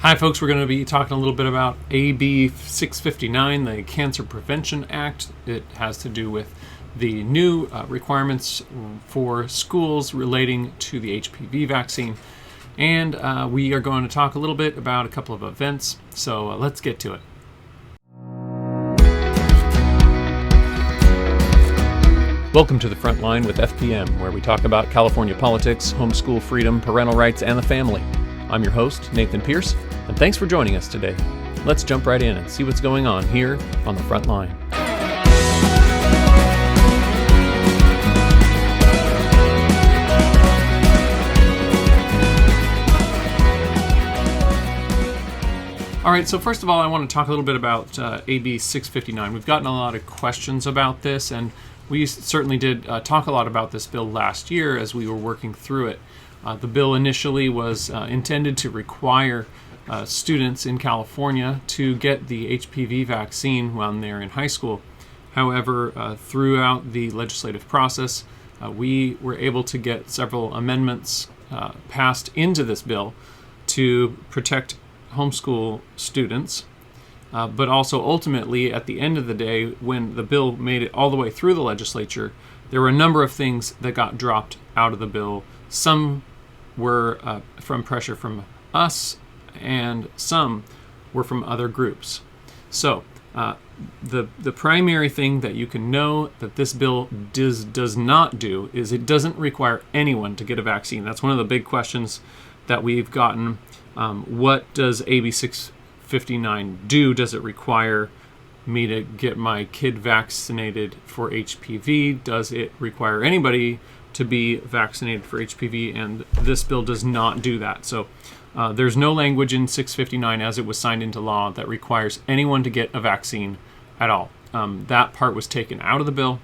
Hi folks, we're going to be talking a little bit about AB 659, the Cancer Prevention Act. It has to do with the new requirements for schools relating to the HPV vaccine. And we are going to talk a little bit about a couple of events, so let's get to it. Welcome to the Frontline with FPM, where we talk about California politics, homeschool freedom, parental rights, and the family. I'm your host, Nathan Pierce, and thanks for joining us today. Let's jump right in and see what's going on here on the front line. All right, so first of all, I want to talk a little bit about AB 659. We've gotten a lot of questions about this, and we certainly did talk a lot about this bill last year as we were working through it. The bill initially was intended to require students in California to get the HPV vaccine when they're in high school. However, throughout the legislative process, we were able to get several amendments passed into this bill to protect homeschool students. But also ultimately, at the end of the day, when the bill made it all the way through the legislature, there were a number of things that got dropped out of the bill. Some were from pressure from us, and some were from other groups. So the primary thing that you can know that this bill does not do is it doesn't require anyone to get a vaccine. That's one of the big questions that we've gotten. What does AB 659 do? Does it require me to get my kid vaccinated for HPV? Does it require anybody to be vaccinated for HPV? And this bill does not do that. So there's no language in 659 as it was signed into law that requires anyone to get a vaccine at all. That part was taken out of the bill.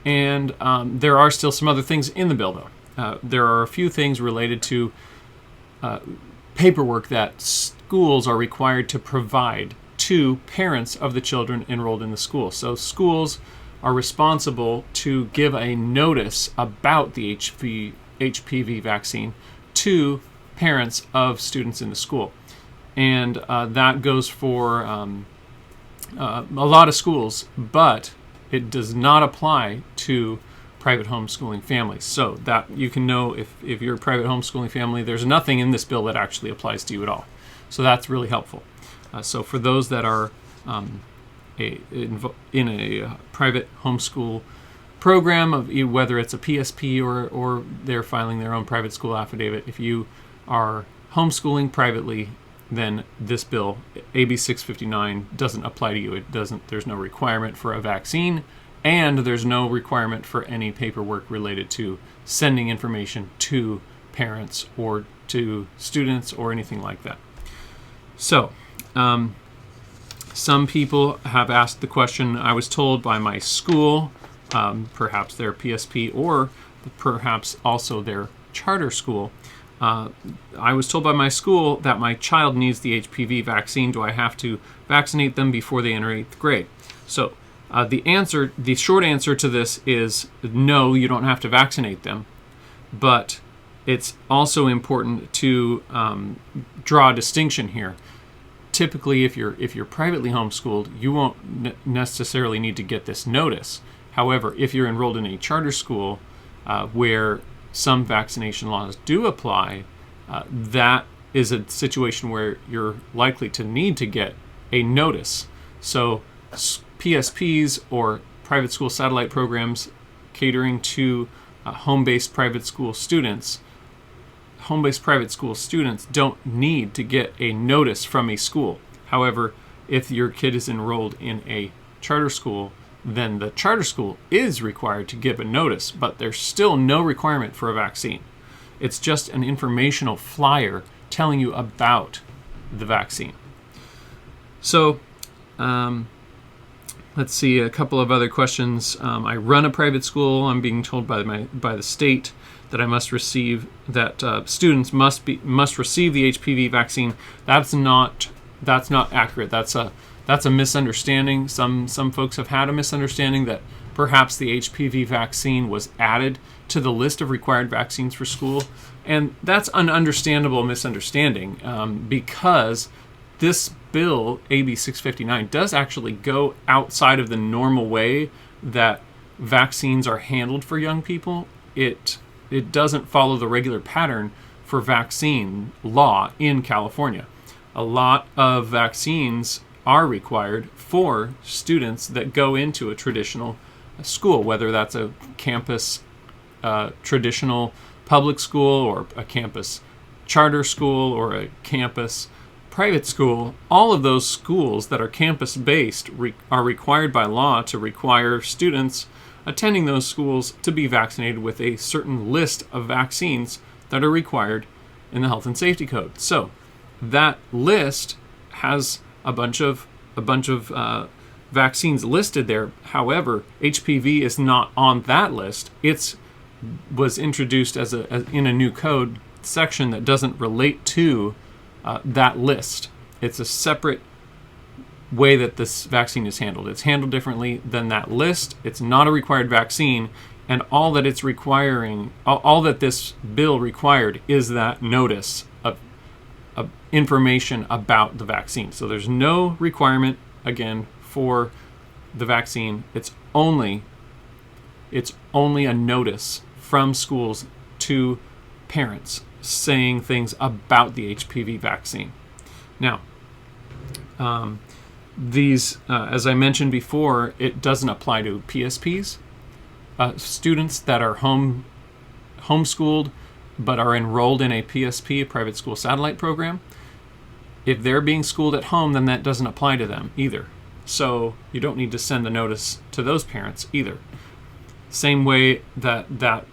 And there are still some other things in the bill, though. There are a few things related to paperwork that schools are required to provide to parents of the children enrolled in the school. So schools are responsible to give a notice about the HPV vaccine to parents of students in the school. And that goes for a lot of schools, but it does not apply to private homeschooling families. So that you can know if you're a private homeschooling family, there's nothing in this bill that actually applies to you at all. So that's really helpful. So for those that are in a private homeschool program, of whether it's a PSP or they're filing their own private school affidavit, if you are homeschooling privately, then this bill, AB 659, doesn't apply to you. There's no requirement for a vaccine, and there's no requirement for any paperwork related to sending information to parents or to students or anything like that. So, some people have asked the question. I was told by my school, perhaps their PSP or perhaps also their charter school, I was told by my school that my child needs the HPV vaccine. Do I have to vaccinate them before they enter 8th grade? So the short answer to this is no, you don't have to vaccinate them. But it's also important to draw a distinction here. Typically, if you're privately homeschooled, you won't necessarily need to get this notice. However, if you're enrolled in a charter school where some vaccination laws do apply, that is a situation where you're likely to need to get a notice. So PSPs or private school satellite programs catering to home-based private school students don't need to get a notice from a school. However, if your kid is enrolled in a charter school, then the charter school is required to give a notice, but there's still no requirement for a vaccine. It's just an informational flyer telling you about the vaccine. So, let's see a couple of other questions. I run a private school. I'm being told by the state that I must receive students must receive the HPV vaccine. That's not accurate. That's a misunderstanding. Some folks have had a misunderstanding that perhaps the HPV vaccine was added to the list of required vaccines for school. And that's an understandable misunderstanding because this bill, AB 659, does actually go outside of the normal way that vaccines are handled for young people. It doesn't follow the regular pattern for vaccine law in California. A lot of vaccines are required for students that go into a traditional school, whether that's a campus traditional public school or a campus charter school or a campus private school. All of those schools that are campus-based are required by law to require students attending those schools to be vaccinated with a certain list of vaccines that are required in the Health and Safety Code. So that list has a bunch of vaccines listed there. However, HPV is not on that list. It was introduced in a new code section that doesn't relate to that list. It's a separate way that this vaccine is handled. It's handled differently than that list. It's not a required vaccine, and all that it's requiring, all that this bill required, is that notice of information about the vaccine. So there's no requirement, again, for the vaccine. It's only a notice from schools to parents saying things about the HPV vaccine. Now, these, as I mentioned before, it doesn't apply to PSPs. Students that are homeschooled but are enrolled in a PSP, a private school satellite program, if they're being schooled at home, then that doesn't apply to them either. So you don't need to send a notice to those parents either. Same way that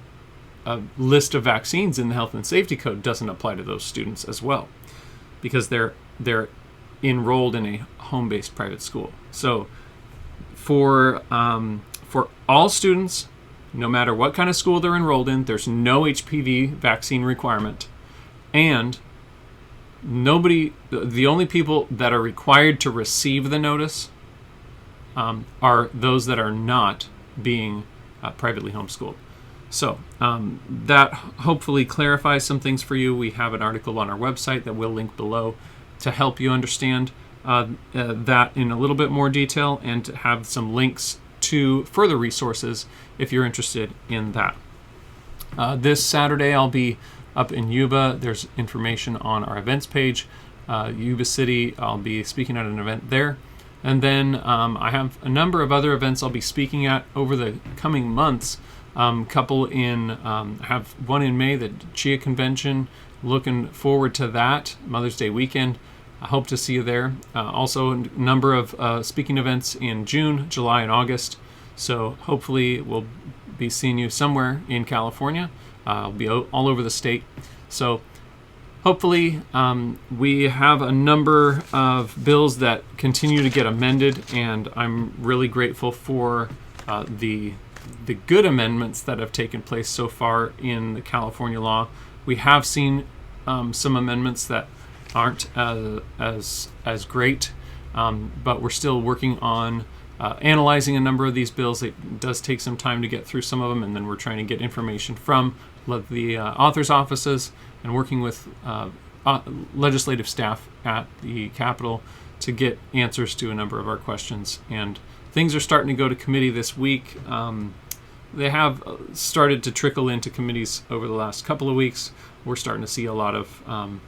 list of vaccines in the Health and Safety Code doesn't apply to those students as well, because they're enrolled in a home-based private school. So for all students, no matter what kind of school they're enrolled in, there's no HPV vaccine requirement. And the only people that are required to receive the notice are those that are not being privately homeschooled. So that hopefully clarifies some things for you. We have an article on our website that we'll link below to help you understand that in a little bit more detail, and to have some links to further resources if you're interested in that. This Saturday I'll be up in Yuba. There's information on our events page. Yuba City, I'll be speaking at an event there. And then I have a number of other events I'll be speaking at over the coming months. Couple I have one in May, the Chia Convention. Looking forward to that, Mother's Day weekend. I hope to see you there. Also a number of speaking events in June, July, and August. So hopefully we'll be seeing you somewhere in California. I'll be all over the state. So hopefully we have a number of bills that continue to get amended, and I'm really grateful for the good amendments that have taken place so far in the California law. We have seen some amendments that aren't as great, but we're still working on analyzing a number of these bills. It does take some time to get through some of them, and then we're trying to get information from the authors' offices and working with legislative staff at the Capitol to get answers to a number of our questions. And things are starting to go to committee this week. They have started to trickle into committees over the last couple of weeks. We're starting to see a lot of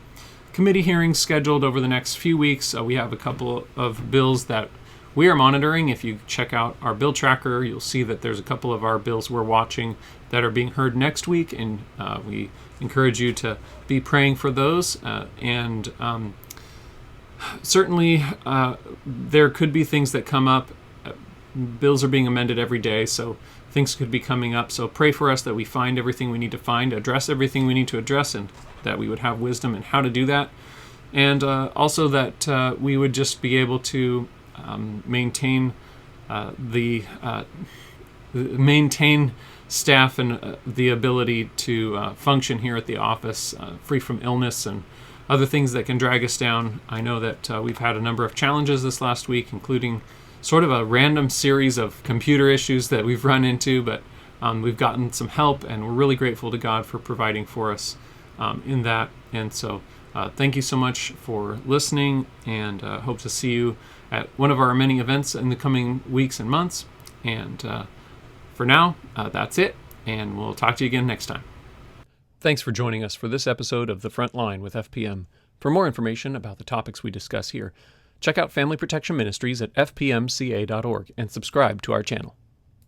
committee hearings scheduled over the next few weeks. We have a couple of bills that we are monitoring. If you check out our bill tracker, you'll see that there's a couple of our bills we're watching that are being heard next week, and we encourage you to be praying for those. And certainly there could be things that come up. Bills are being amended every day, so things could be coming up. So pray for us that we find everything we need to find, address everything we need to address, and that we would have wisdom in how to do that. And also that we would just be able to maintain staff and the ability to function here at the office, free from illness and other things that can drag us down. I know that we've had a number of challenges this last week, including sort of a random series of computer issues that we've run into, but we've gotten some help, and we're really grateful to God for providing for us in that. And so thank you so much for listening, and hope to see you at one of our many events in the coming weeks and months. And for now, that's it, and we'll talk to you again next time. Thanks for joining us for this episode of The Frontline with FPM. For more information about the topics we discuss here, check out Family Protection Ministries at fpmca.org and subscribe to our channel.